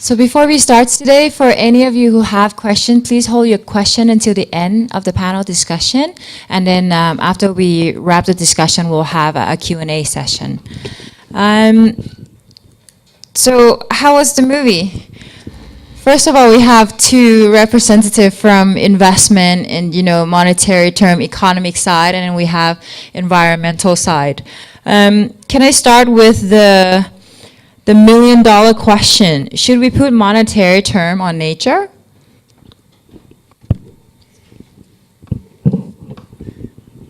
So before we start today, for any of you who have questions, please hold your question until the end of the panel discussion. And then after we wrap the discussion, we'll have a Q&A session. So how was the movie? First of all, we have two representatives from investment and, monetary term economic side, and then we have environmental side. Can I start with the $1 million question? Should we put monetary term on nature?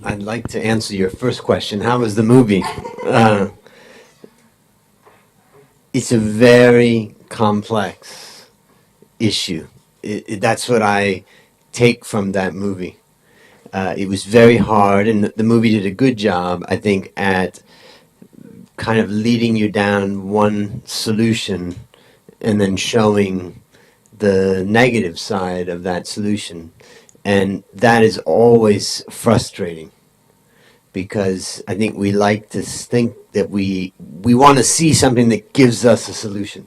I'd like to answer your first question. How was the movie? It's a very complex issue. That's what I take from that movie. It was very hard, and the movie did a good job, I think, at kind of leading you down one solution and then showing the negative side of that solution. And that is always frustrating, because I think we like to think that we want to see something that gives us a solution.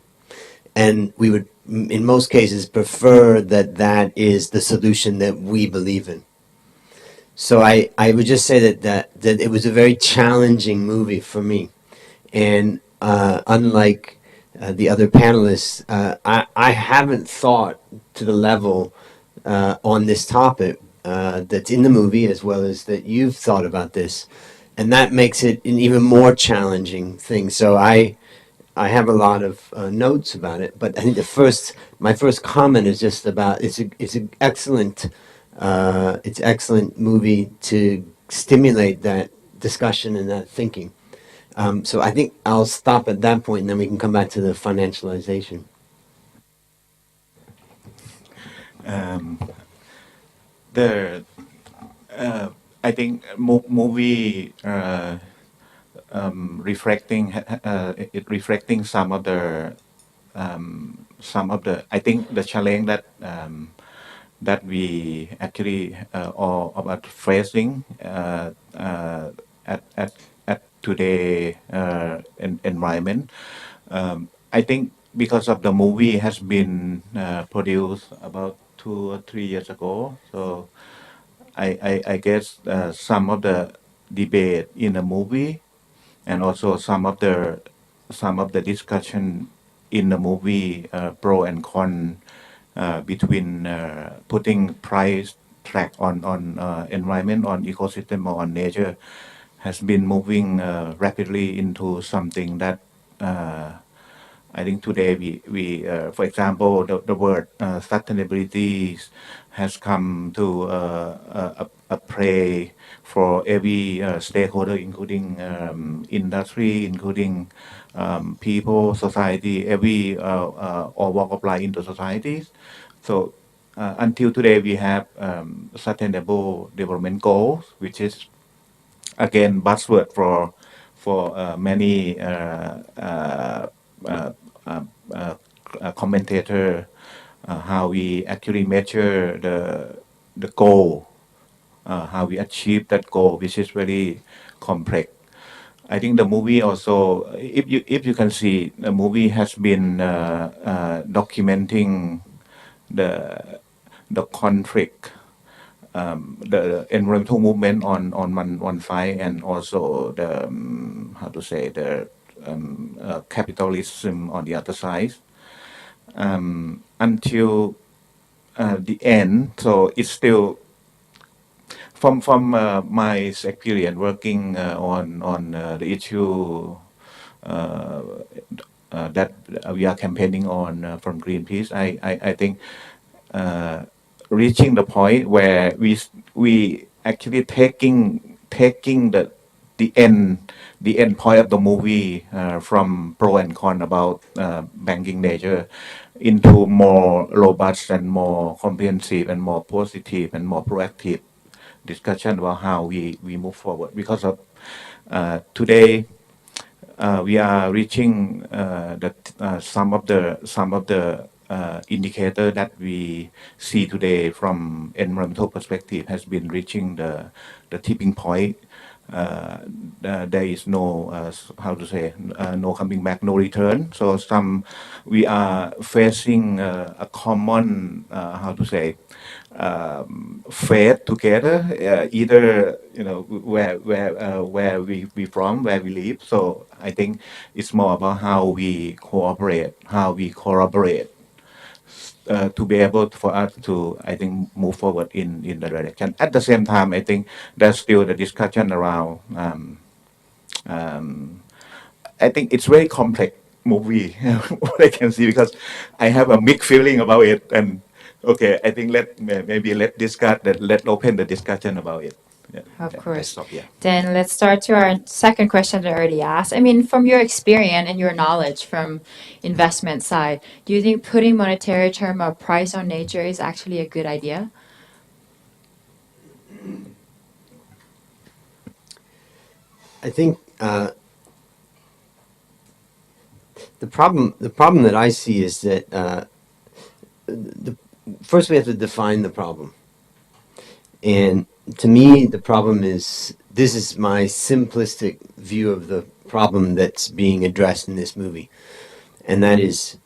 And we would, in most cases, prefer that is the solution that we believe in. So I would just say that it was a very challenging movie for me. And unlike the other panelists, I haven't thought to the level on this topic that's in the movie, as well as that you've thought about this. And that makes it an even more challenging thing. So I have a lot of notes about it, but I think my first comment is just about it's an excellent movie to stimulate that discussion and that thinking. So I think I'll stop at that point, and then we can come back to the financialization. I think movie reflecting some of the I think the challenge that we actually are about facing at today environment. I think because of the movie has been produced about 2 or 3 years ago, so I guess some of the debate in the movie, and also some of the discussion in the movie, pro and con, between putting price track on environment, on ecosystem, or on nature, has been moving rapidly into something that I think today we for example, the word sustainability has come to a play for every stakeholder, including industry, including people, society, every all walk of life into societies. So until today, we have sustainable development goals, which is again buzzword for many commentator, how we actually measure the goal, how we achieve that goal, which is very complex. I think the movie also, if you can see, the movie has been documenting the conflict, the environmental movement on one side, and also the how to say, the capitalism on the other side, until the end. So it's still from my experience working on the issue that we are campaigning on from Greenpeace. I think reaching the point where we actually taking the end point of the movie, from pro and con about banking nature, into more robust and more comprehensive and more positive and more proactive discussion about how we move forward. Because of today, we are reaching some of the indicator that we see today from environmental perspective has been reaching the tipping point. uh, there is no how to say no coming back, no return. So we are facing a common how to say fate together, either where we from, where we live. So I think it's more about how we cooperate, how we collaborate, to be able for us to, I think, move forward in the direction. At the same time, I think there's still the discussion around. Um, I think it's very complex movie what I can see, because I have a mixed feeling about it. And okay, I think maybe let discuss that. Let open the discussion about it. Yeah, Of let's course. stop. Yeah. Then let's start to our second question that I already asked. I mean, from your experience and your knowledge from investment side, do you think putting monetary term or price on nature is actually a good idea? I think the problem that I see is that first we have to define the problem. And to me, the problem is, this is my simplistic view of the problem that's being addressed in this movie, and that is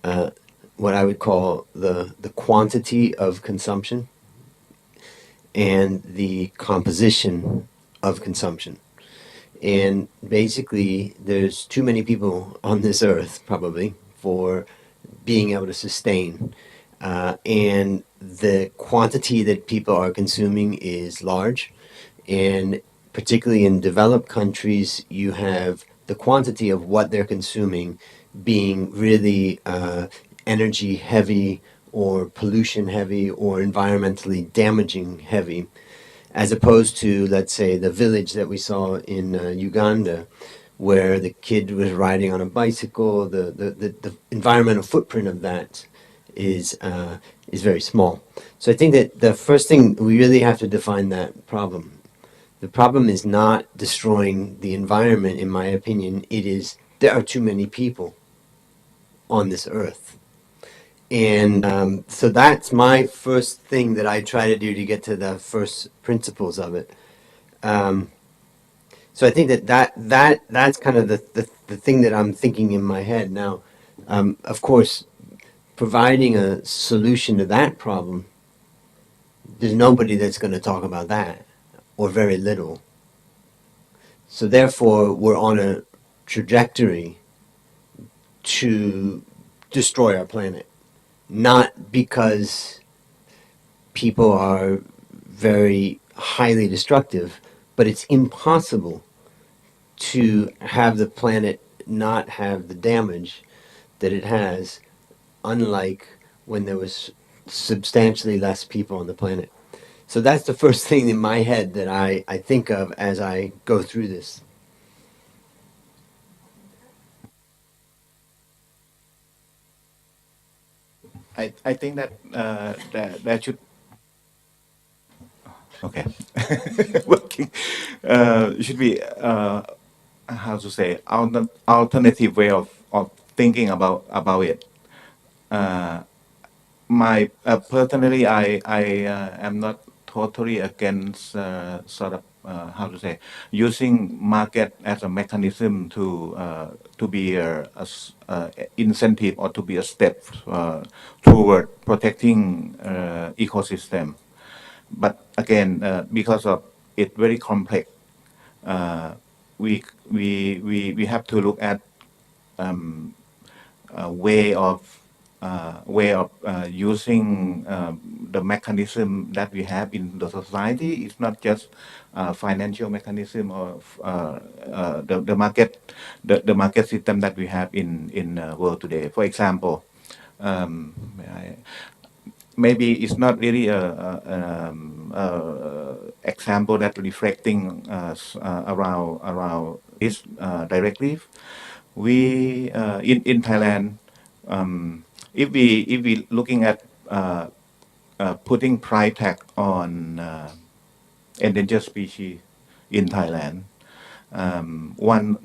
uh, what I would call the quantity of consumption and the composition of consumption. And basically, there's too many people on this earth, probably, for being able to sustain. And the quantity that people are consuming is large. And particularly in developed countries, you have the quantity of what they're consuming being really energy heavy or pollution heavy or environmentally damaging heavy, as opposed to, let's say, the village that we saw in Uganda, where the kid was riding on a bicycle. The environmental footprint of that is very small. So I think that the first thing, we really have to define that problem. The problem is not destroying the environment, in my opinion. It is, there are too many people on this earth. And so that's my first thing that I try to do to get to the first principles of it. Um, so I think that's kind of the thing that I'm thinking in my head now. Of course, providing a solution to that problem, there's nobody that's going to talk about that, or very little. So therefore, we're on a trajectory to destroy our planet, not because people are very highly destructive, but it's impossible to have the planet not have the damage that it has, unlike when there was substantially less people on the planet. So that's the first thing in my head that I think of as I go through this. I think that that should okay working should be how to say alternative way of thinking about it. Uh, my personally, I am not totally against sort of how to say using market as a mechanism to be a incentive, or to be a step toward protecting ecosystem. But again, because of it very complex, uh, we have to look at um, way of using the mechanism that we have in the society. It's not just financial mechanism of the market, the market system that we have in world today. For example, um, I, maybe it's not really a example that reflecting around this directly. We in Thailand, um, if we looking at putting price tag on endangered species in Thailand, one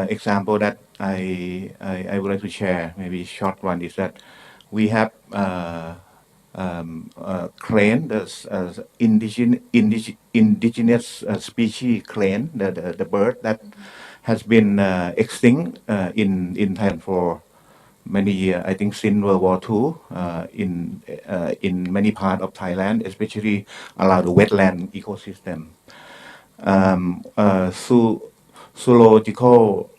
example that I would like to share, maybe short one, is that we have crane, the indigenous species crane, the bird that has been extinct in Thailand for many years. I think since World War II, in many parts of Thailand, especially around the wetland ecosystem. Zoological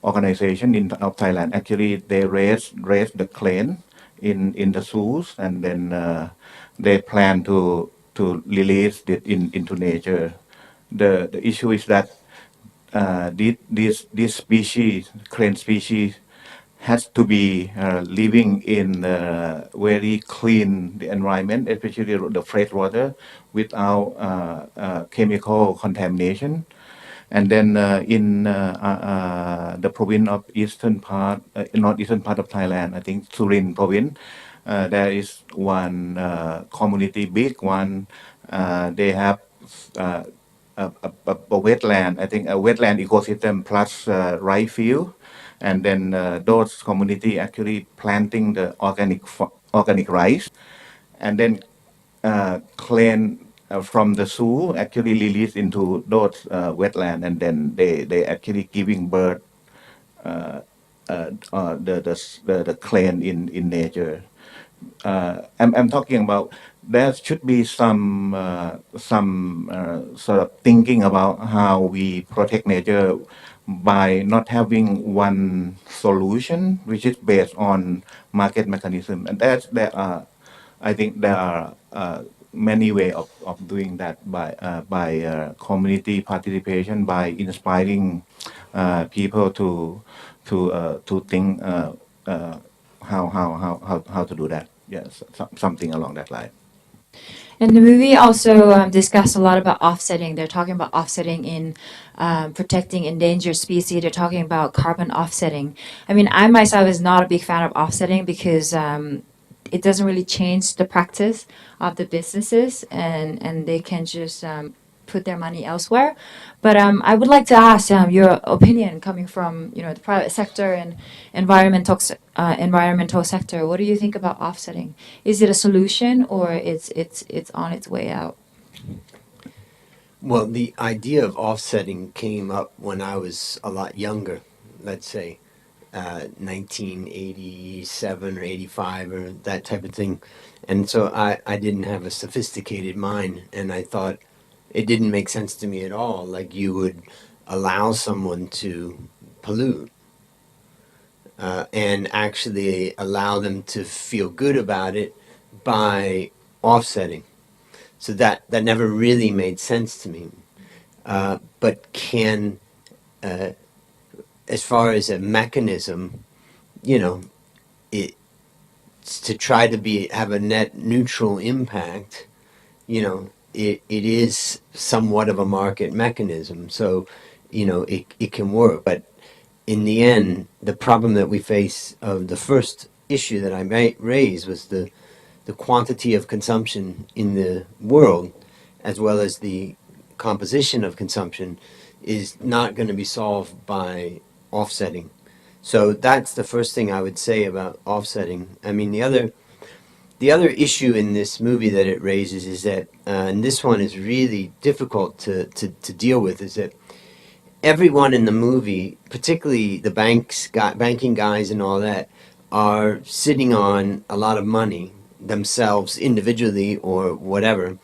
organization of Thailand actually they raise the crane in the zoos, and then they plan to release it into nature. The issue is that this species, crane species, has to be living in very clean the environment, especially the fresh water, without chemical contamination. And then in the province of eastern part, northeastern part of Thailand, I think Surin province, there is one community, big one. They have uh, a wetland, I think a wetland ecosystem plus rice field, and then those community actually planting the organic rice, and then clean from the zoo actually released into those wetland, and then they actually giving birth the clan in nature. I'm talking about there should be some sort of thinking about how we protect nature by not having one solution which is based on market mechanism, and there are, I think there are many ways of doing that by community participation, by inspiring people to think how to do that. Yes, something along that line. And the movie also discussed a lot about offsetting. They're talking about offsetting in protecting endangered species. They're talking about carbon offsetting. I mean, I myself is not a big fan of offsetting because it doesn't really change the practice of the businesses, and they can just put their money elsewhere. But I would like to ask your opinion coming from the private sector and environmental sector. What do you think about offsetting? Is it a solution or it's on its way out? Well, the idea of offsetting came up when I was a lot younger, let's say 1987 or 85 or that type of thing. And so I didn't have a sophisticated mind, and I thought it didn't make sense to me at all. Like you would allow someone to pollute and actually allow them to feel good about it by offsetting. So that never really made sense to me. But can, as far as a mechanism, you know, it to try to have a net neutral impact, it is somewhat of a market mechanism. So, it can work. But in the end, the problem that we face of the first issue that I raised was the quantity of consumption in the world, as well as the composition of consumption, is not going to be solved by offsetting. So that's the first thing I would say about offsetting. I mean, the other issue in this movie that it raises is that, and this one is really difficult to deal with, is that everyone in the movie, particularly the banking guys and all that, are sitting on a lot of money themselves individually or whatever.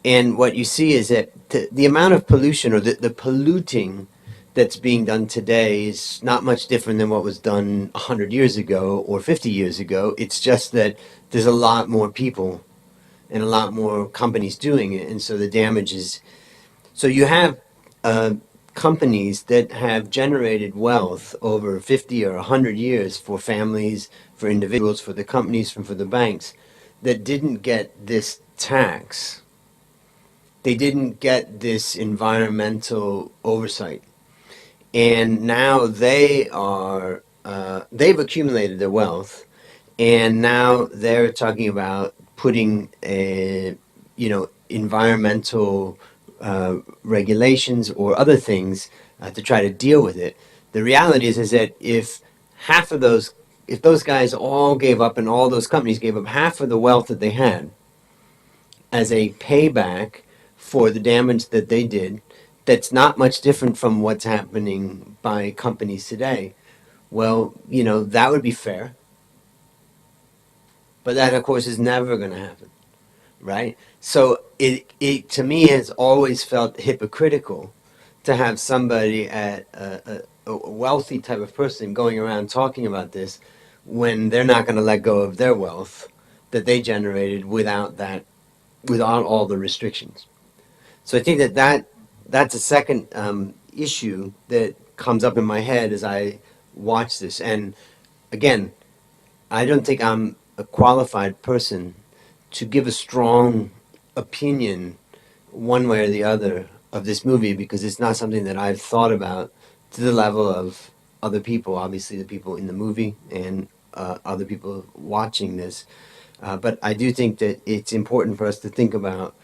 And what you see is that the amount of pollution or the polluting that's being done today is not much different than what was done 100 years ago or 50 years ago. It's just that there's a lot more people and a lot more companies doing it. And so the damage is. So you have companies that have generated wealth over 50 or 100 years for families, for individuals, for the companies, for the banks that didn't get this tax. They didn't get this environmental oversight. And now they've accumulated their wealth, and now they're talking about putting environmental regulations or other things to try to deal with it. The reality is that if half of those if those guys all gave up and all those companies gave up half of the wealth that they had as a payback for the damage that they did, that's not much different from what's happening by companies today. Well, that would be fair, but that, of course, is never going to happen, right? So it to me has always felt hypocritical to have somebody at a wealthy type of person going around talking about this when they're not going to let go of their wealth that they generated without all the restrictions. So I think that's a second issue that comes up in my head as I watch this. And again, I don't think I'm a qualified person to give a strong opinion one way or the other of this movie because it's not something that I've thought about to the level of other people, obviously the people in the movie and other people watching this. But I do think that it's important for us to think about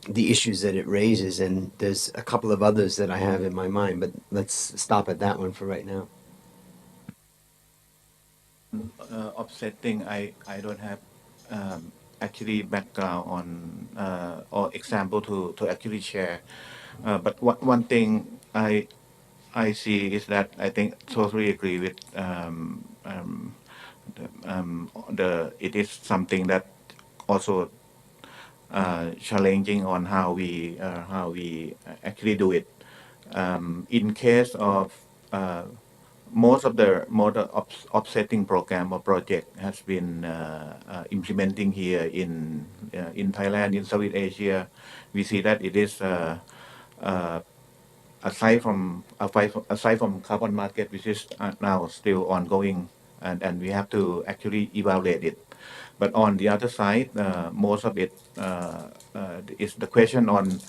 the issues that it raises, and there's a couple of others that I have in my mind, but let's stop at that one for right now. Offsetting, I don't have actually background on or example to actually share. But one thing I see is that I think totally agree with the it is something that also challenging on how we actually do it. In case of most of offsetting program or project has been implementing here in Thailand, in Southeast Asia. We see that it is uh, aside from carbon market, which is now still ongoing, and we have to actually evaluate it. But on the other side, most of it is the question on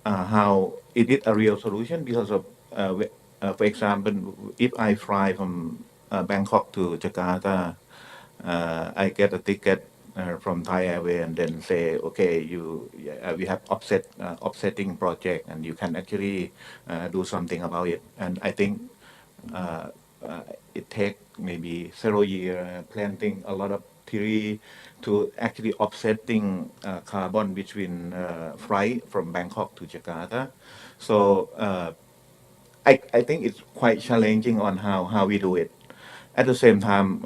how it is a real solution because of, for example, if I fly from Bangkok to Jakarta, I get a ticket from Thai Airways and then say, okay, we have offsetting project and you can actually do something about it. And I think uh, it take maybe several years planting a lot of theory to actually offsetting carbon between flight from Bangkok to Jakarta. So I think it's quite challenging on how we do it. At the same time,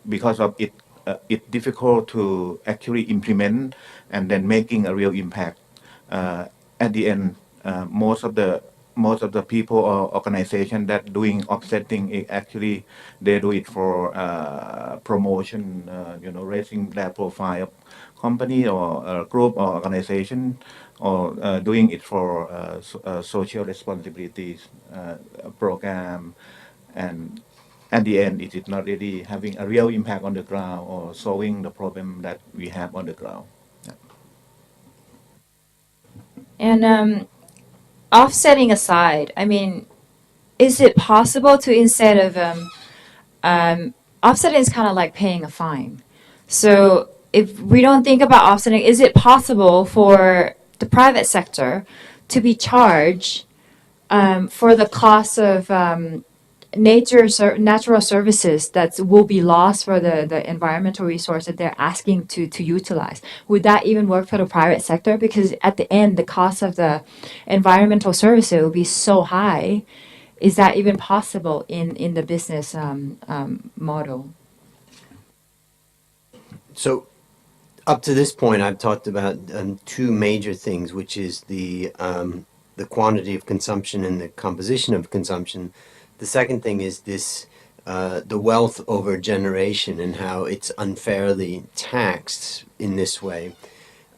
because of it's difficult to actually implement and then making a real impact. Uh, at the end, most of the people or organization that doing offsetting actually they do it for promotion, raising their profile of company or group or organization, or doing it for social responsibilities program, and at the end, it is not really having a real impact on the ground or solving the problem that we have on the ground. Yeah. And offsetting aside, I mean, is it possible to instead of offsetting is kind of like paying a fine. So if we don't think about offsetting, is it possible for the private sector to be charged for the cost of natural services that will be lost for the environmental resource that they're asking to utilize? Would that even work for the private sector? Because at the end, the cost of the environmental services will be so high. Is that even possible in the business model? So up to this point, I've talked about two major things, which is the quantity of consumption and the composition of consumption. The second thing is this the wealth over generation and how it's unfairly taxed in this way.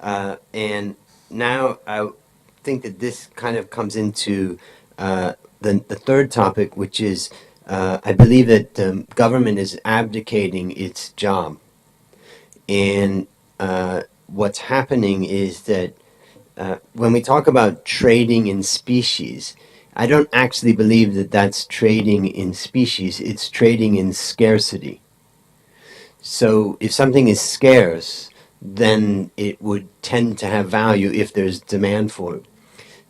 And now I think that this kind of comes into the third topic, which is I believe that government is abdicating its job. And what's happening is that when we talk about trading in species, I don't actually believe that that's trading in species, it's trading in scarcity. So if something is scarce, then it would tend to have value if there's demand for it.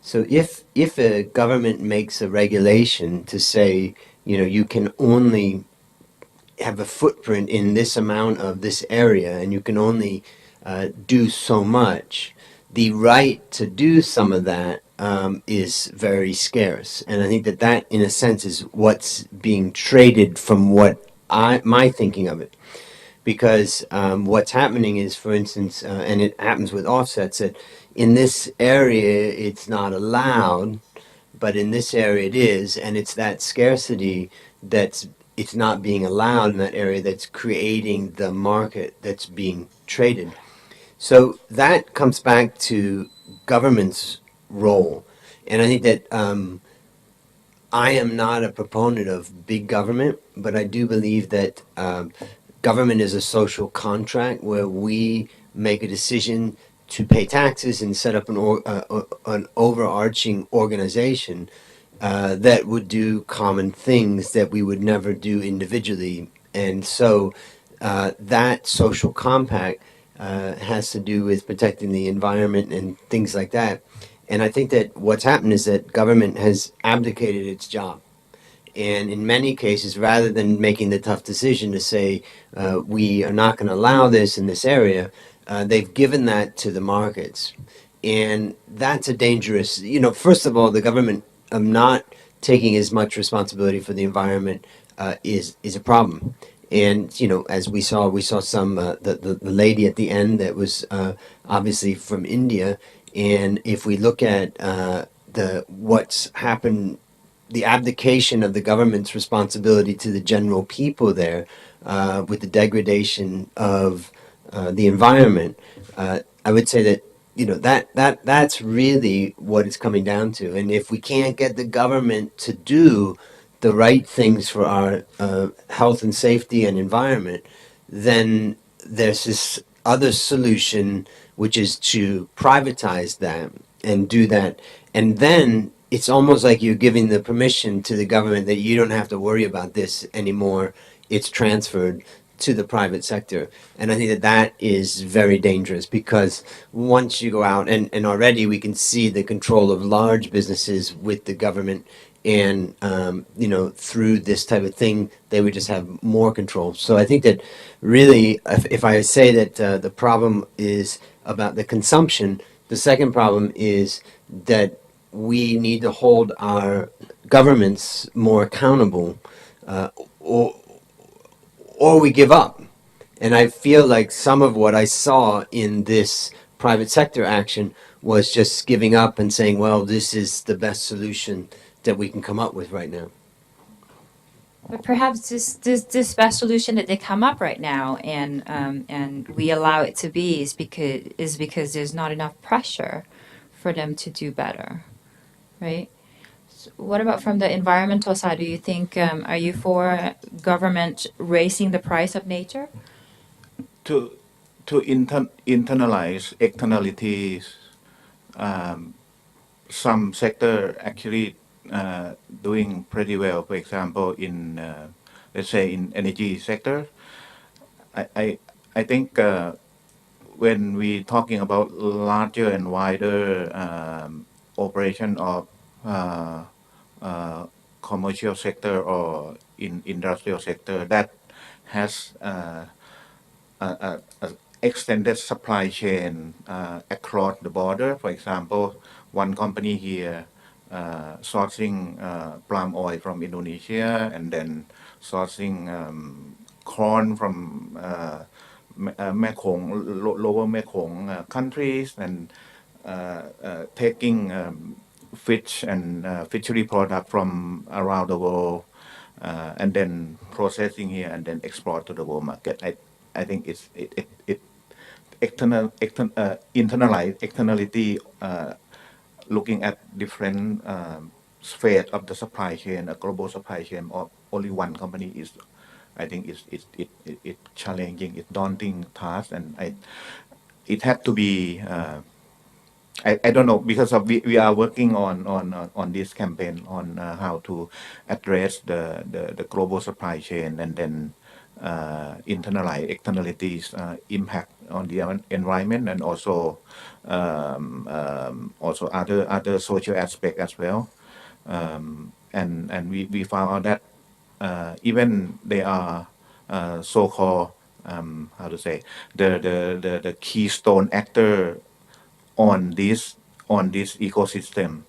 So if a government makes a regulation to say, you can only have a footprint in this amount of this area, and you can only do so much. The right to do some of that is very scarce, and I think that that, in a sense, is what's being traded from what my thinking of it. Because what's happening is, for instance, and it happens with offsets, that in this area it's not allowed, but in this area it is, and it's that scarcity that's it's not being allowed in that area that's creating the market that's being traded. So that comes back to government's role, and I think that I am not a proponent of big government, but I do believe that government is a social contract where we make a decision to pay taxes and set up an overarching organization that would do common things that we would never do individually. And so that social compact has to do with protecting the environment and things like that. And I think that what's happened is that government has abdicated its job. And in many cases, rather than making the tough decision to say, we are not going to allow this in this area, they've given that to the markets. And that's a dangerous, first of all, the government not taking as much responsibility for the environment is a problem. And as we saw some the lady at the end that was obviously from India. And if we look at the what's happened, the abdication of the government's responsibility to the general people there, with the degradation of the environment, I would say that that's really what it's coming down to. And if we can't get the government to do the right things for our health and safety and environment, then there's this other solution, which is to privatize that and do that. And then it's almost like you're giving the permission to the government that you don't have to worry about this anymore. It's transferred to the private sector. And I think that that is very dangerous, because once you go out, and already we can see the control of large businesses with the government, and through this type of thing, they would just have more control. So I think that really, if I say that the problem is about the consumption, the second problem is that we need to hold our governments more accountable, or we give up. And I feel like some of what I saw in this private sector action was just giving up and saying, well, this is the best solution that we can come up with right now. But perhaps this best solution that they come up right now, and we allow it to be, is because there's not enough pressure for them to do better, right? So what about from the environmental side? Do you think, are you for government raising the price of nature? To internalize externalities, some sector actually doing pretty well. For example, in let's say in energy sector, I I, I think when we talking about larger and wider operation of uh, uh, commercial sector or in industrial sector that has a extended supply chain across the border. For example, one company here sourcing palm oil from Indonesia, and then sourcing corn from Mekong, lower Mekong countries, and taking fish and fishery product from around the world, and then processing here and then export to the world market. I think it internalize externality, looking at different sphere of the supply chain, a global supply chain, or only one company is, I think it's challenging, it's daunting task, and it had to be. I don't know, because of we are working on this campaign on how to address the global supply chain, and then internalize externalities impact on the environment, and also other social aspect as well. And we found out that even they are so-called how to say the keystone actor on this ecosystem,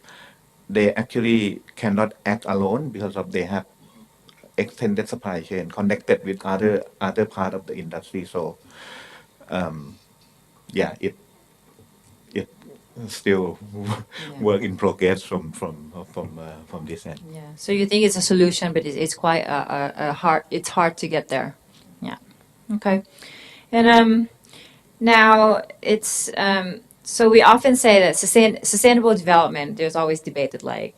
they actually cannot act alone because of they have extended supply chain connected with other part of the industry. So yeah, it still Yeah. work in progress from this end. Yeah. So you think it's a solution, but it's quite a hard. It's hard to get there. Yeah. Okay. And now it's so we often say that sustainable development. There's always debated like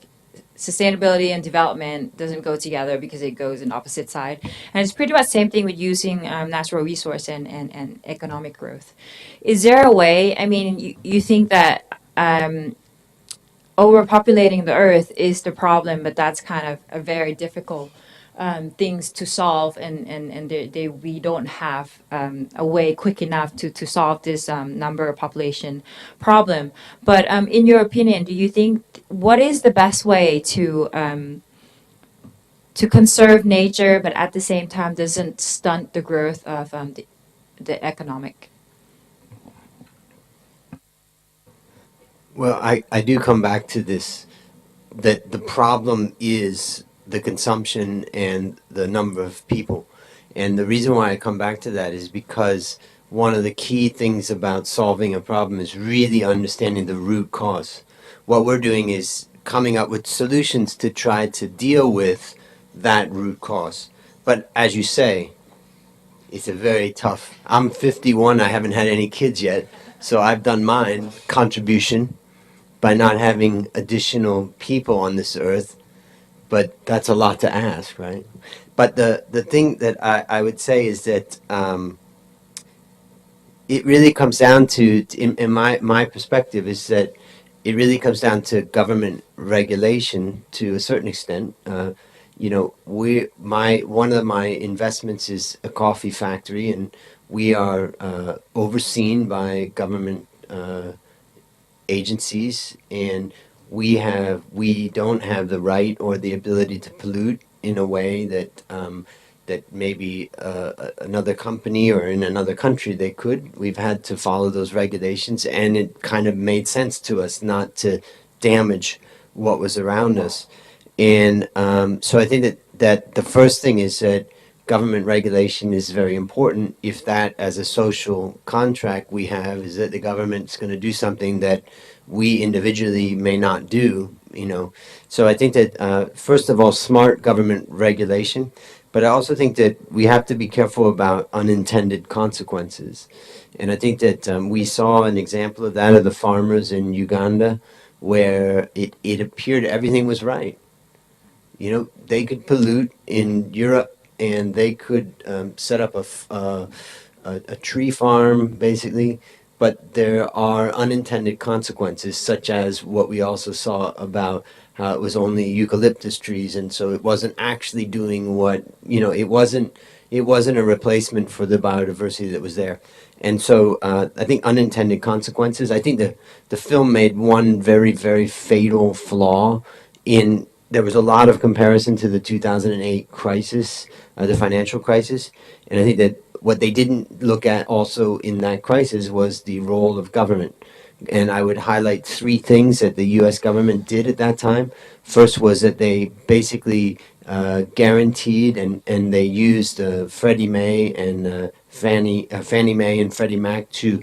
sustainability and development doesn't go together because it goes in opposite side, and it's pretty much same thing with using natural resource and economic growth. Is there a way? I mean, you think that overpopulating the earth is the problem, but that's kind of a very difficult things to solve, and we don't have a way quick enough to solve this number of population problem. But in your opinion, do you think what is the best way to conserve nature, but at the same time doesn't stunt the growth of the economic? Well, I do come back to this, that the problem is the consumption and the number of people. And the reason why I come back to that is because one of the key things about solving a problem is really understanding the root cause. What we're doing is coming up with solutions to try to deal with that root cause. But as you say, it's a very tough. I'm 51, I haven't had any kids yet, so I've done mine contribution by not having additional people on this earth, but that's a lot to ask, right? But the thing that I would say is that it really comes down to, in my perspective, is that it really comes down to government regulation to a certain extent. You know, one of my investments is a coffee factory, and we are overseen by government agencies, and we don't have the right or the ability to pollute in a way that maybe another company or in another country they could. We've had to follow those regulations, and it kind of made sense to us not to damage what was around us. And so I think that the first thing is that government regulation is very important. If that, as a social contract we have, is that the government's going to do something that we individually may not do, you know. So I think that first of all, smart government regulation, but I also think that we have to be careful about unintended consequences. And I think that we saw an example of that of the farmers in Uganda, where it appeared everything was right. You know, they could pollute in Europe, and they could set up a tree farm, basically. But there are unintended consequences, such as what we also saw about how it was only eucalyptus trees, and so it wasn't actually doing what, you know, it wasn't a replacement for the biodiversity that was there. And so I think unintended consequences. I think the film made one very, very fatal flaw in, there was a lot of comparison to the 2008 crisis, the financial crisis, and I think that what they didn't look at also in that crisis was the role of government. And I would highlight three things that the U.S. government did at that time. First was that they basically guaranteed, and they used Freddie Mae and Fannie Mae and Freddie Mac to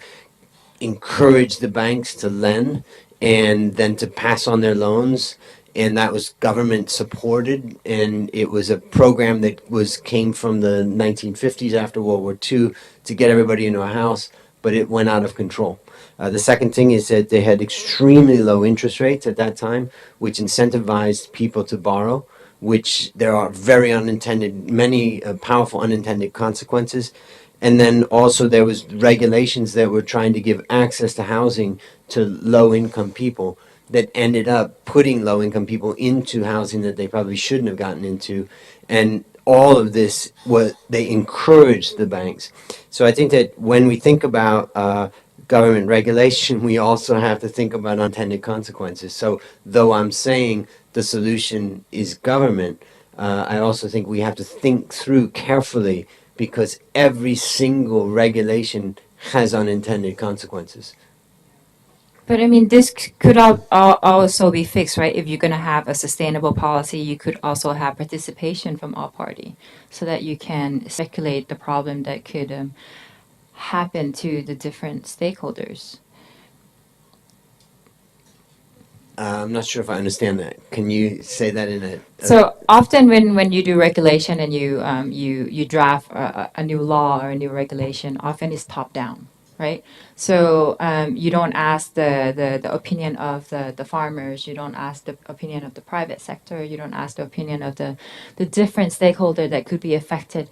encourage the banks to lend and then to pass on their loans, and that was government supported, and it was a program that came from the 1950s after World War II to get everybody into a house, but it went out of control. The second thing is that they had extremely low interest rates at that time, which incentivized people to borrow, which there are many powerful unintended consequences. And then also there was regulations that were trying to give access to housing to low-income people that ended up putting low-income people into housing that they probably shouldn't have gotten into. And all of this, they encouraged the banks. So I think that when we think about government regulation, we also have to think about unintended consequences. So though I'm saying the solution is government, I also think we have to think through carefully, because every single regulation has unintended consequences. But I mean, this could also be fixed, right? If you're going to have a sustainable policy, you could also have participation from all party, so that you can speculate the problem that could happen to the different stakeholders. I'm not sure if I understand that. Can you say that in a? So often when you do regulation and you draft a new law or a new regulation, often it's top down, right? So you don't ask the opinion of the farmers, you don't ask the opinion of the private sector, you don't ask the opinion of the different stakeholder that could be affected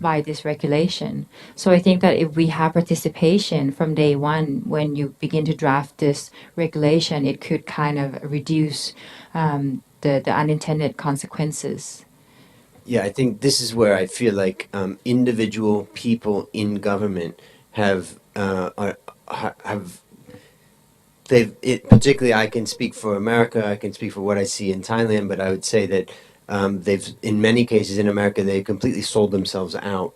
by this regulation. So I think that if we have participation from day one, when you begin to draft this regulation, it could kind of reduce the unintended consequences. Yeah, I think this is where I feel like individual people in government have particularly. I can speak for America. I can speak for what I see in Thailand, but I would say that they've, in many cases in America, they completely sold themselves out,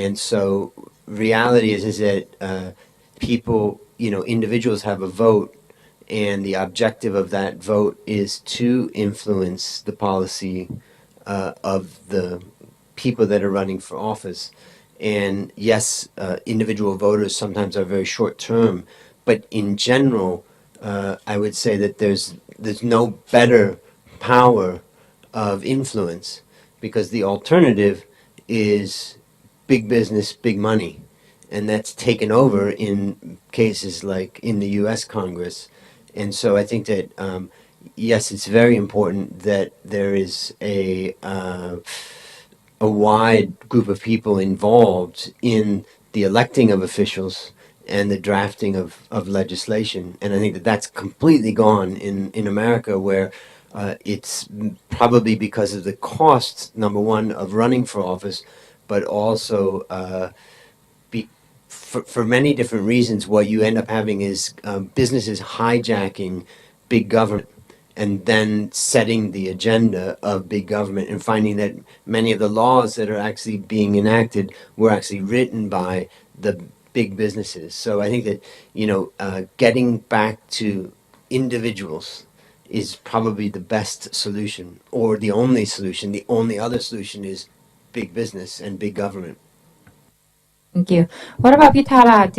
and so reality is that people, individuals have a vote, and the objective of that vote is to influence the policy of the people that are running for office. And yes, individual voters sometimes are very short term, but in general, I would say that there's no better power of influence, because the alternative is big business, big money, and that's taken over in cases like in the U.S. Congress. And so I think that yes, it's very important that there is a wide group of people involved in the electing of officials and the drafting of legislation. And I think that that's completely gone in America, where it's probably because of the cost, number one, of running for office, but also be, for many different reasons, what you end up having is businesses hijacking big government and then setting the agenda of big government, and finding that many of the laws that are actually being enacted were actually written by the big businesses. So I think that, getting back to individuals is probably the best solution, or the only solution. The only other solution is big business and big government. Thank you. What about Pitara?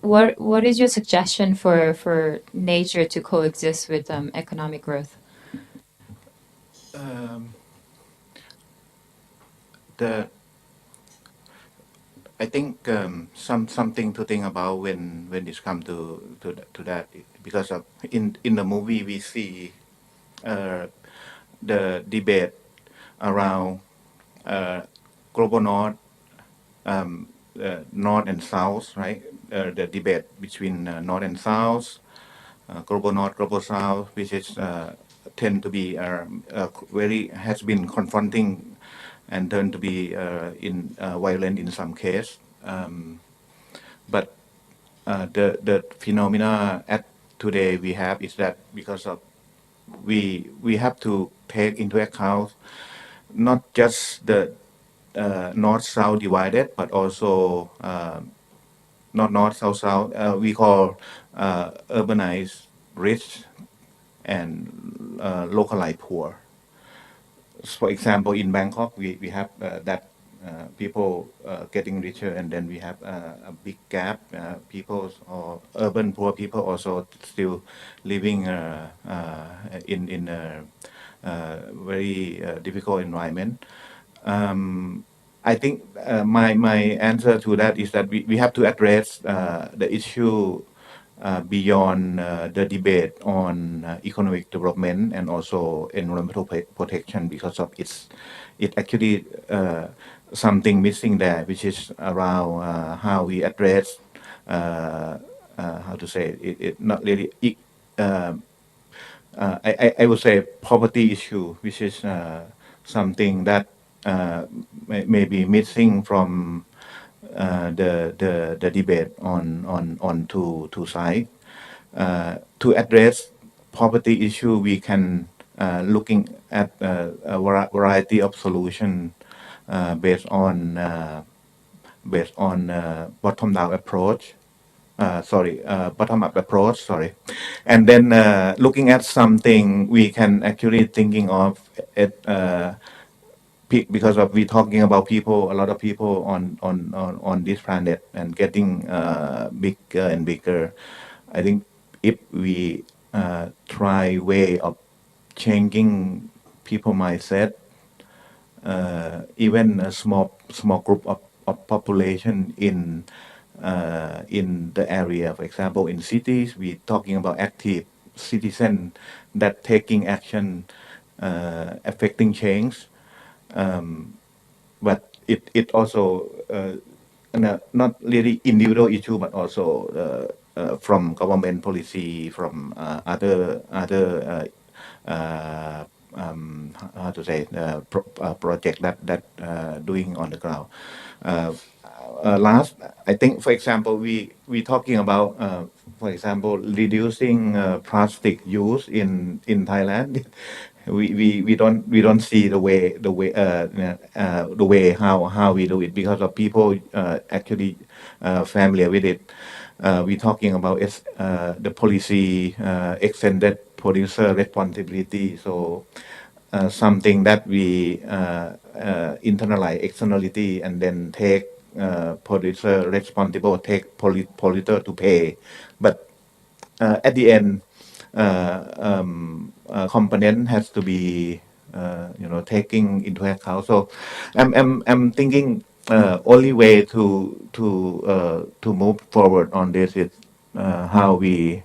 What is your suggestion for nature to coexist with economic growth? Um, the I think something to think about when it's come to that, because of in the movie we see uh, the debate around uh, global north, north and south, right? The debate between north and south, global north, global south, which is tend to be very has been confronting and turned to be in violent in some case. But the phenomena at today we have is that because of we have to take into account not just the north south divided, but also not north south south. We call urbanized rich and localized poor. For example, in Bangkok, we have that people getting richer, and then we have a big gap. People or urban poor people also still living in a very difficult environment. I think my answer to that is that we have to address the issue beyond the debate on economic development and also environmental protection, because of it actually something missing there, which is around how we address how to say it not really uh, I would say poverty issue, which is something that may be missing from the debate on two sides. To address poverty issue, we can looking at a variety of solution based on bottom down approach. Bottom up approach. Sorry, and then looking at something we can actually thinking of it. Because of we talking about people, a lot of people on this planet and getting bigger and bigger. I think if we try way of changing people mindset, even a small group of population in the area, for example, in cities, we talking about active citizen that taking action, affecting change. But it also not really individual issue, but also from government policy, from how to say project that doing on the ground. Uh, Last, I think, for example, we talking about, for example, reducing plastic use in Thailand. We don't see the way how we do it because of people actually familiar with it. We talking about the policy extended producer responsibility. So something that we internalize externality and then take producer responsible, take polluter to pay. But at the end, component has to be taking into account. So I'm thinking only way to move forward on this is how we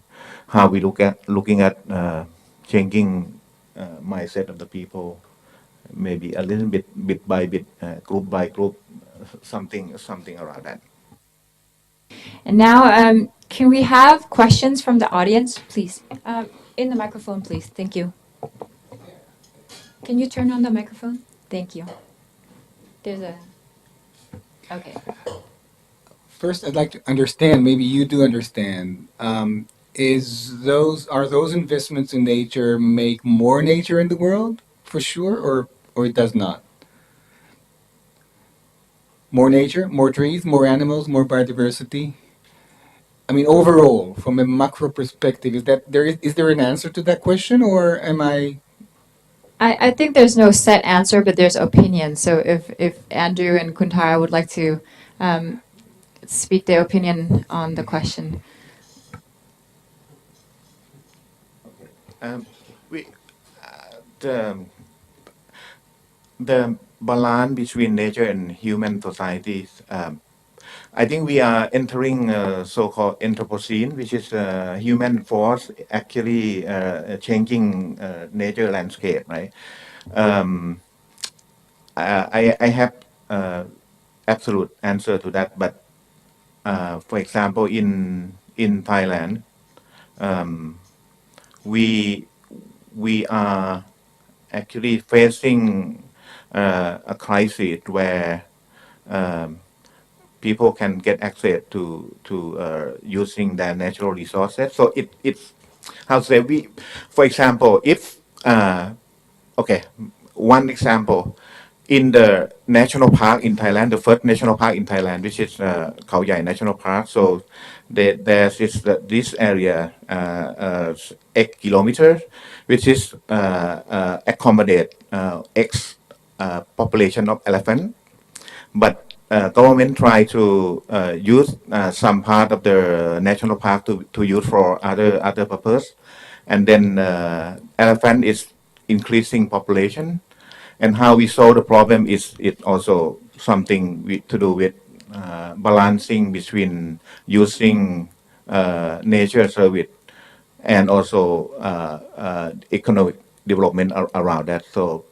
looking at changing mindset of the people, maybe a little bit by bit, group by group, something around that. And now, can we have questions from the audience, please? In the microphone, please. Thank you. Can you turn on the microphone? Thank you. There's a. Okay. First, I'd like to understand, maybe you do understand, are those investments in nature make more nature in the world for sure, or it does not? More nature, more trees, more animals, more biodiversity. I mean, overall, from a macro perspective, is there an answer to that question, or am I? I think there's no set answer, but there's opinion. So if Andrew and Kuntara would like to speak their opinion on the question. We the the balance between nature and human societies. I think we are entering so-called Anthropocene, which is human force actually changing nature landscape, right? Um, I have absolute answer to that, but for example, in Thailand, um, we we are actually facing a crisis where um, people can get access to using their natural resources. So it's how to say for example, if okay, one example in the national park in Thailand, the first national park in Thailand, which is Khao Yai National Park. So there's this area X kilometers, which is accommodate X population of elephant, but government try to use some part of the national park to use for other purpose, and then elephant is increasing population, and how we solve the problem is it also something to do with balancing between using nature service and also economic development around that. So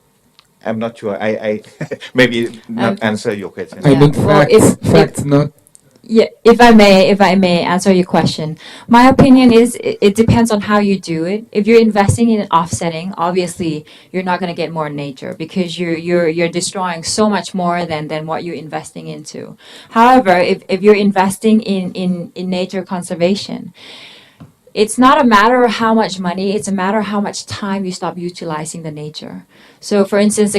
I'm not sure. I maybe not answer your question. I Yeah, mean, well, facts, not. yeah, if I may answer your question, my opinion is it depends on how you do it. If you're investing in offsetting, obviously you're not going to get more nature because you're destroying so much more than what you're investing into. However, if you're investing in nature conservation, it's not a matter of how much money, it's a matter of how much time you stop utilizing the nature. So for instance,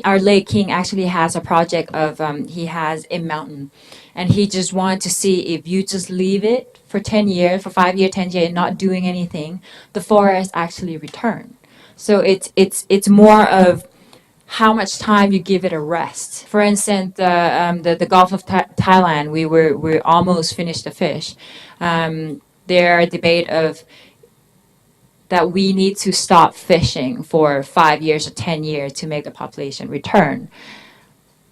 our late king actually has a project of, he has a mountain, and he just wanted to see if you just leave it for 10 years, for 5 years, 10 years, not doing anything, the forest actually return. So it's more of how much time you give it a rest. For instance, the Gulf of Thailand, we almost finished the fish. There are debate of that we need to stop fishing for 5 years or 10 years to make the population return.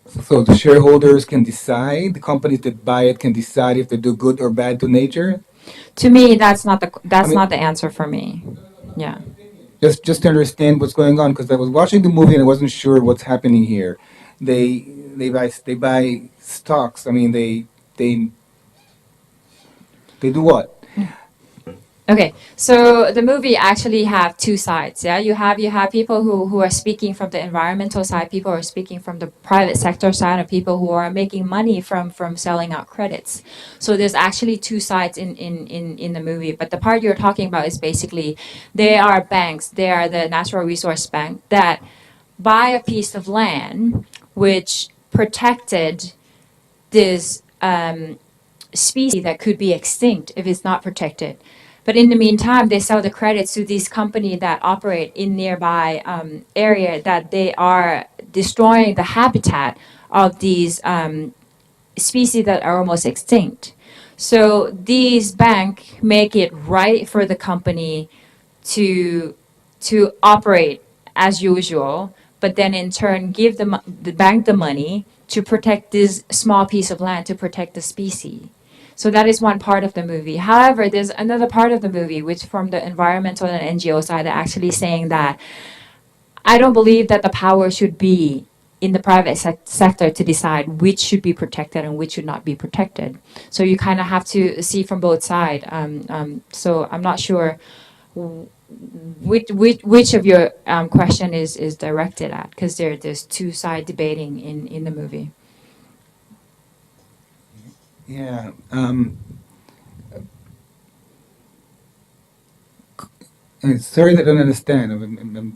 So the shareholders can decide, the companies that buy it can decide if they do good or bad to nature. To me, that's not I mean- not the answer for me. Yeah. Just to understand what's going on, because I was watching the movie and I wasn't sure what's happening here. They buy stocks. I mean they do what? Okay, so the movie actually have two sides. Yeah, you have people who are speaking from the environmental side, people who are speaking from the private sector side, and people who are making money from selling out credits. So there's actually two sides in the movie. But the part you're talking about is basically they are banks, they are the natural resource bank that buy a piece of land which protected this species that could be extinct if it's not protected. But in the meantime, they sell the credits to these companies that operate in nearby area that they are destroying the habitat of these species that are almost extinct. So these banks make it right for the company to operate as usual, but then in turn give the bank the money to protect this small piece of land to protect the species. So that is one part of the movie. However, there's another part of the movie, which from the environmental and NGO side, are actually saying that I don't believe that the power should be in the private sector to decide which should be protected and which should not be protected. So you kind of have to see from both sides. So I'm not sure which of your question is directed at, because there's two sides debating in the movie. Yeah. And sorry that I don't understand.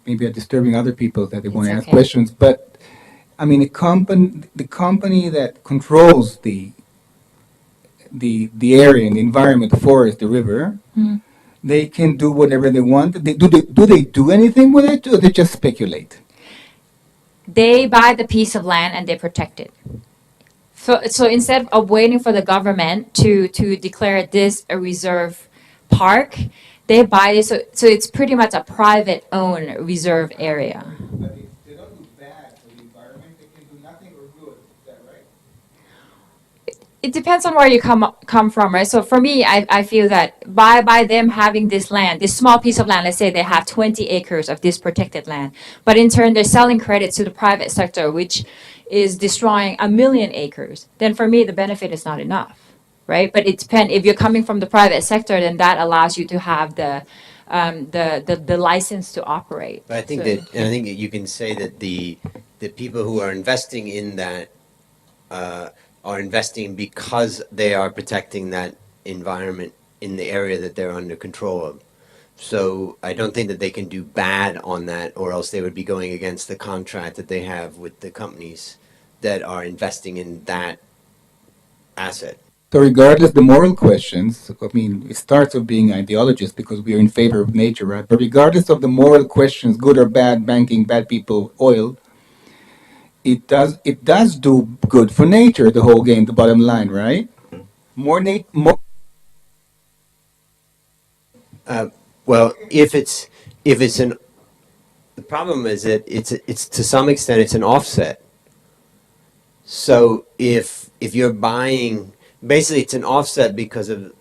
Maybe I'm disturbing other people that they want to It's ask okay. questions. But I mean, the company that controls the area and the environment, the forest, the river, Mhm. they can do whatever they want. Do they do anything with it, or they just speculate? They buy the piece of land and they protect it. So instead of waiting for the government to declare this a reserve park, they buy it. So it's pretty much a private owned reserve area. But if they don't do bad for the environment, they can do nothing or good. Is that right? It depends on where you come from, right? So for me, I feel that by them having this land, this small piece of land, let's say they have 20 acres of this protected land, but in turn they're selling credits to the private sector, which is destroying 1 million acres. Then for me, the benefit is not enough, right? But it depends. If you're coming from the private sector, then that allows you to have the license to operate. But I think and I think that you can say that the people who are investing in that are investing because they are protecting that environment in the area that they're under control of. So I don't think that they can do bad on that, or else they would be going against the contract that they have with the companies that are investing in that asset. So regardless the moral questions, I mean, it starts with being ideologists because we are in favor of nature, right? But regardless of the moral questions, good or bad, banking, bad people, oil, it does do good for nature. The whole game, the bottom line, right? More. Well, if it's an the problem is that it's to some extent it's an offset. So if you're buying, basically it's an offset because of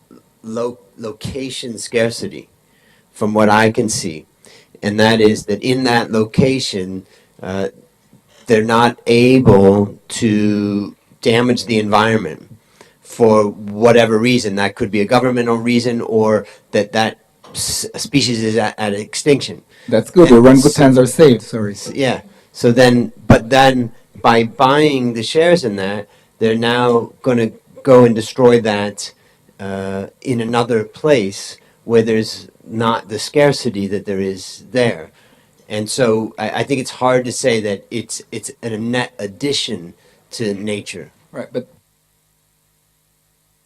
location scarcity, from what I can see, and that is that in that location, they're not able to damage the environment for whatever reason. That could be a governmental reason, or that species is at extinction. That's good. The orangutans are saved. Sorry. Yeah. So then, but then by buying the shares in that, they're now going to go and destroy that in another place where there's not the scarcity that there is there. And so I think it's hard to say that it's a net addition to nature. Right, but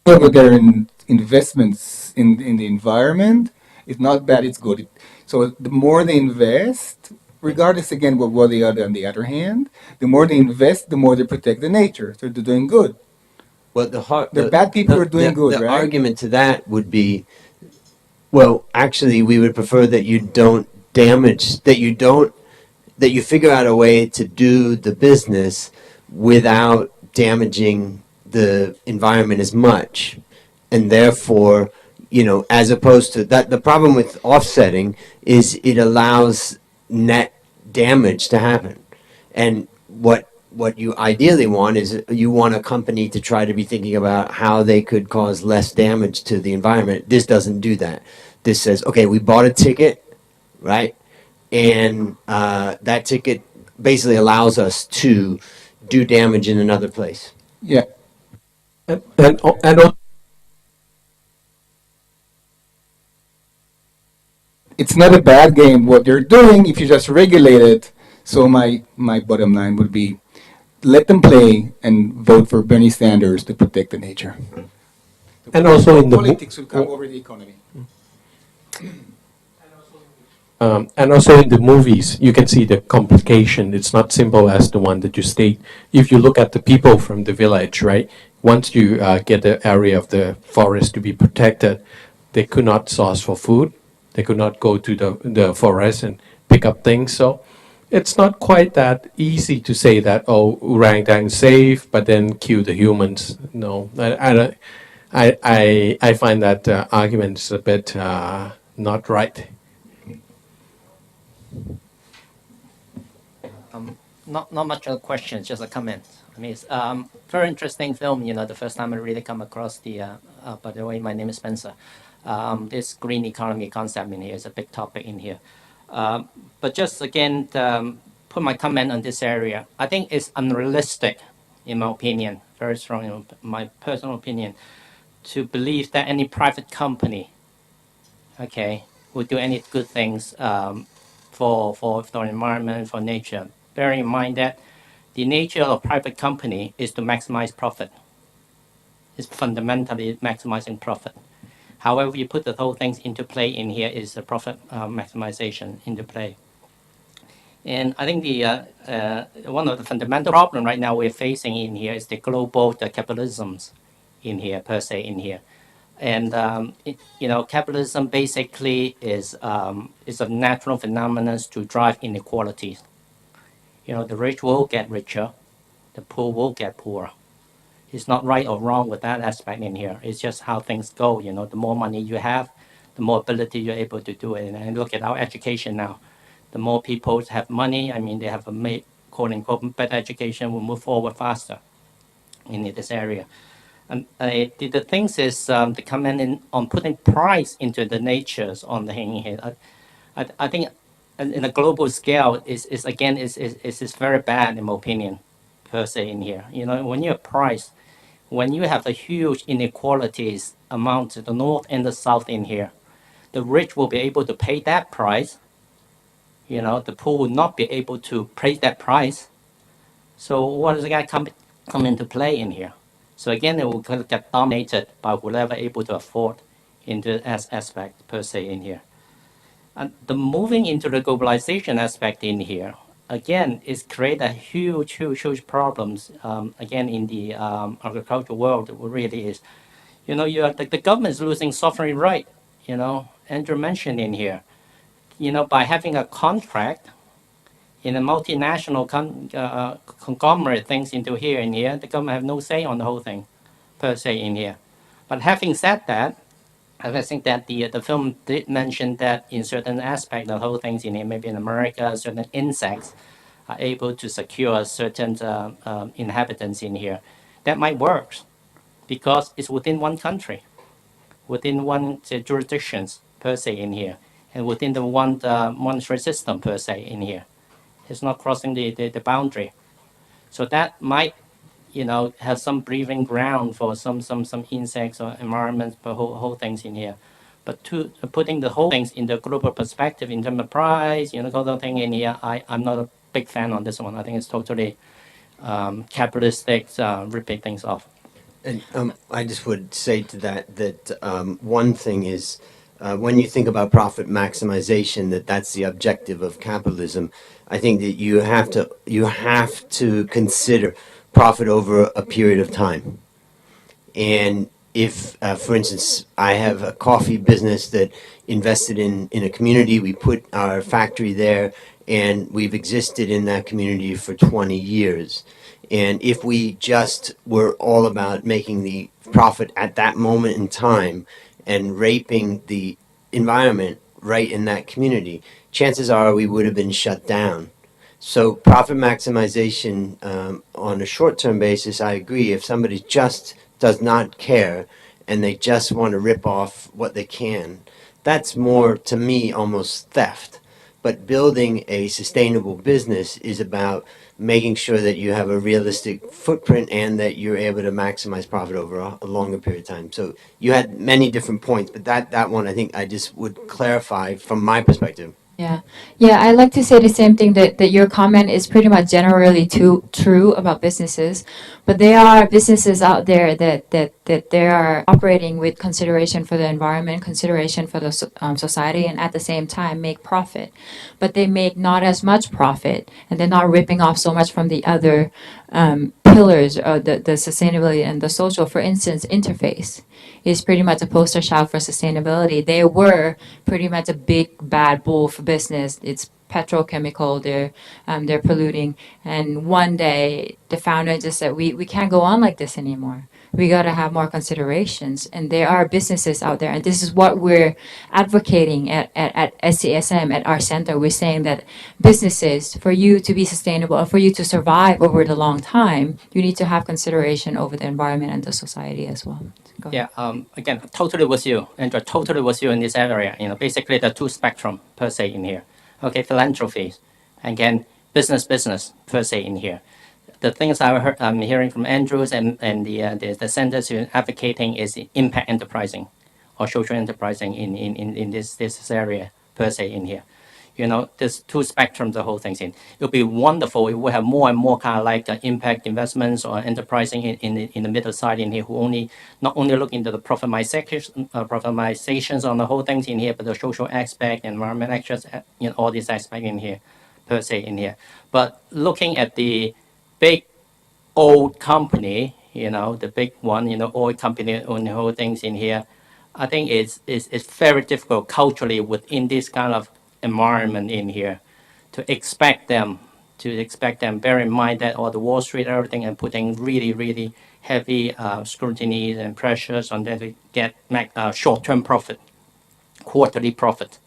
over there in investments in the environment, it's not bad, it's good. So the more they invest, regardless again what they are on the other hand, the more they invest, the more they protect the nature. So they're doing good. Well, The bad people are doing good, the right? argument to that would be, well, actually, we would prefer that you don't damage, that you figure out a way to do the business without damaging the environment as much. And therefore, as opposed to that, the problem with offsetting is it allows net damage to happen. And what you ideally want is you want a company to try to be thinking about how they could cause less damage to the environment. This doesn't do that. This says, okay, we bought a ticket, right? And that ticket basically allows us to do damage in another place. Yeah. And It's not a bad game what they're doing if you just regulate it. So my bottom line would be let them play and vote for Bernie Sanders to protect the nature. and also in the Politics will come over the economy. And also in the movies, you can see the complication. It's not simple as the one that you state. If you look at the people from the village, right? Once you get the area of the forest to be protected, they could not source for food. They could not go to the forest and pick up things. So it's not quite that easy to say that, oh, orangutan safe, but then kill the humans. No, I find that argument is a bit not right. Not much of a question, just a comment. I mean, it's very interesting film. The first time I really come across the. By the way, my name is Spencer. This green economy concept in here is a big topic in here. But just again, put my comment on this area. I think it's unrealistic, in my opinion, very strong in my personal opinion, to believe that any private company, okay, would do any good things for the environment, for nature. Bearing in mind that the nature of private company is to maximize profit. It's fundamentally maximizing profit. However, you put the whole things into play in here is the profit maximization into play. And I think one of the fundamental problem right now we're facing in here is the global capitalisms in here per se in here. And capitalism basically is a natural phenomenon to drive inequalities. The rich will get richer, the poor will get poorer. It's not right or wrong with that aspect in here. It's just how things go. The more money you have, the more ability you're able to do it. And look at our education now. The more people have money, I mean, they have a quote unquote better education, will move forward faster in this area. And the things is the comment on putting price into the natures on the hanging head. I think in a global scale is very bad in my opinion, per se in here. When you're priced, when you have a huge inequalities among the north and the south in here, the rich will be able to pay that price. The poor will not be able to pay that price. So what is going to come into play in here? So again, it will get dominated by whoever able to afford into this aspect per se in here. And the moving into the globalization aspect in here, again, is create a huge problems. Again, in the agricultural world, it really is. The government is losing sovereign right. Andrew mentioned in here. By having a contract in a multinational conglomerate things into here and here, the government have no say on the whole thing, per se in here. But having said that, I think that the film did mention that in certain aspect, the whole things in here, maybe in America, certain insects are able to secure certain inhabitants in here. That might work because it's within one country, within one jurisdictions per se in here, and within the one monetary system per se in here. It's not crossing the boundary. So that might, have some breathing ground for some insects or environments, but whole things in here. But to putting the whole things in the global perspective in terms of price, you know, all the thing in here, I'm not a big fan on this one. I think it's totally capitalistic, ripping things off. And I just would say to that one thing is when you think about profit maximization, that's the objective of capitalism. I think that you have to consider profit over a period of time. And if, for instance, I have a coffee business that invested in a community, we put our factory there, and we've existed in that community for 20 years. And if we just were all about making the profit at that moment in time and raping the environment right in that community, chances are we would have been shut down. So profit maximization on a short-term basis, I agree. If somebody just does not care and they just want to rip off what they can, that's more, to me, almost theft. But building a sustainable business is about making sure that you have a realistic footprint and that you're able to maximize profit over a longer period of time. So you had many different points, but that one I think I just would clarify from my perspective. Yeah, yeah, I like to say the same thing that your comment is pretty much generally true about businesses, but there are businesses out there that they are operating with consideration for the environment, consideration for the society, and at the same time make profit, but they make not as much profit, and they're not ripping off so much from the other pillars of the sustainability and the social. For instance, interface is pretty much a poster child for sustainability. They were pretty much a big bad bull for business. It's petrochemical. They're polluting. And one day the founder just said, we can't go on like this anymore. We got to have more considerations. And there are businesses out there, and this is what we're advocating at SCSM at our center. We're saying that businesses, for you to be sustainable or for you to survive over the long time, you need to have consideration over the environment and the society as well. Go ahead. Yeah, again, totally with you, Andrew, totally with you in this area. You know, basically the two spectrum per se in here. Okay, philanthropy, again, business per se in here. The things I'm hearing from Andrews and the centers who are advocating is impact enterprising or social enterprising in this area per se in here. You know, there's two spectrums, the whole thing's in. It would be wonderful if we have more and more kind of like impact investments or enterprising in the middle side in here who not only look into the profitizations on the whole things in here, but the social aspect, environment aspects, you know, all these aspects in here, per se in here. But looking at the big old company, you know, the big one, you know, oil company on the whole things in here, I think it's very difficult culturally within this kind of environment in here to expect them, bear in mind that all the Wall Street, everything, and putting really heavy scrutiny and pressures on them to get short-term profit, quarterly profit,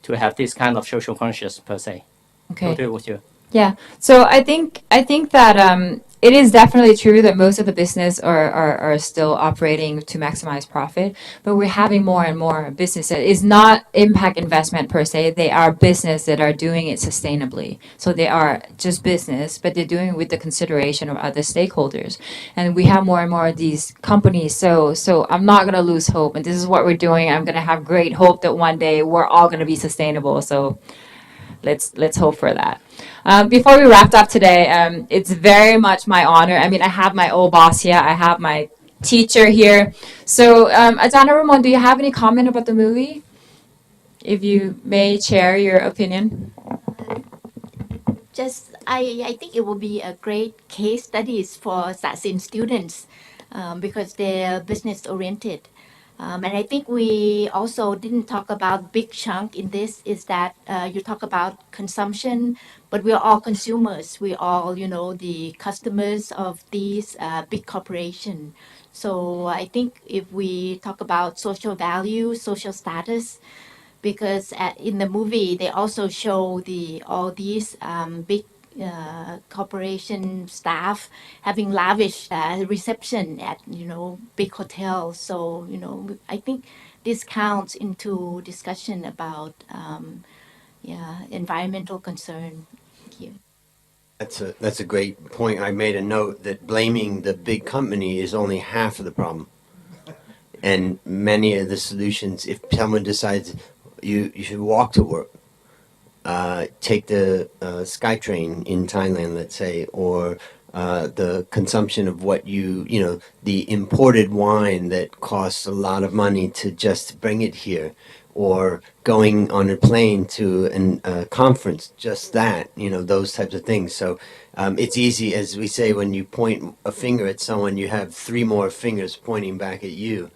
to have this kind of social conscious per se. Okay. Totally with you. Yeah. So I think that it is definitely true that most of the business are still operating to maximize profit, but we're having more and more businesses. It's not impact investment per se. They are business that are doing it sustainably. So they are just business, but they're doing it with the consideration of other stakeholders. And we have more and more of these companies. So I'm not going to lose hope. And this is what we're doing. I'm going to have great hope that one day we're all going to be sustainable. So let's hope for that. Before we wrapped up today, it's very much my honor. I mean, I have my old boss here. I have my teacher here. So, Ajahn Ramon, do you have any comment about the movie? If you may share your opinion. I think it will be a great case studies for Sasin students because they're business oriented. And I think we also didn't talk about big chunk in this is that you talk about consumption, but we are all consumers. We all, you know, the customers of these big corporation. So I think if we talk about social value, social status, because in the movie they also show all these big corporation staff having lavish reception at big hotels. So I think this counts into discussion about environmental concern. Thank you. That's a great point. I made a note that blaming the big company is only half of the problem. And many of the solutions, if someone decides you should walk to work, take the SkyTrain in Thailand, let's say, or the consumption of what the imported wine that costs a lot of money to just bring it here, or going on a plane to a conference, just that, those types of things. So it's easy, as we say, when you point a finger at someone, you have three more fingers pointing back at you.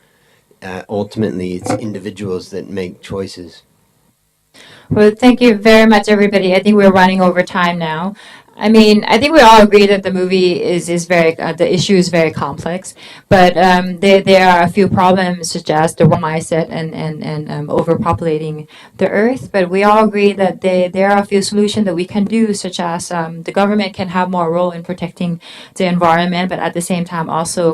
Ultimately, it's individuals that make choices. Well, thank you very much, everybody. I think we're running over time now. I mean, I think we all agree that the movie is very, the issue is very complex, but there are a few problems, such as the one mindset and overpopulating the earth. But we all agree that there are a few solutions that we can do, such as the government can have more role in protecting the environment, but at the same time also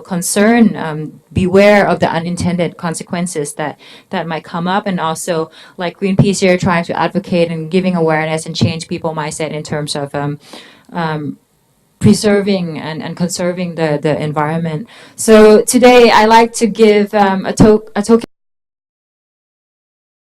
beware of the unintended consequences that might come up, and also like Greenpeace here trying to advocate and giving awareness and change people's mindset in terms of preserving and conserving the environment. So today I like to give a token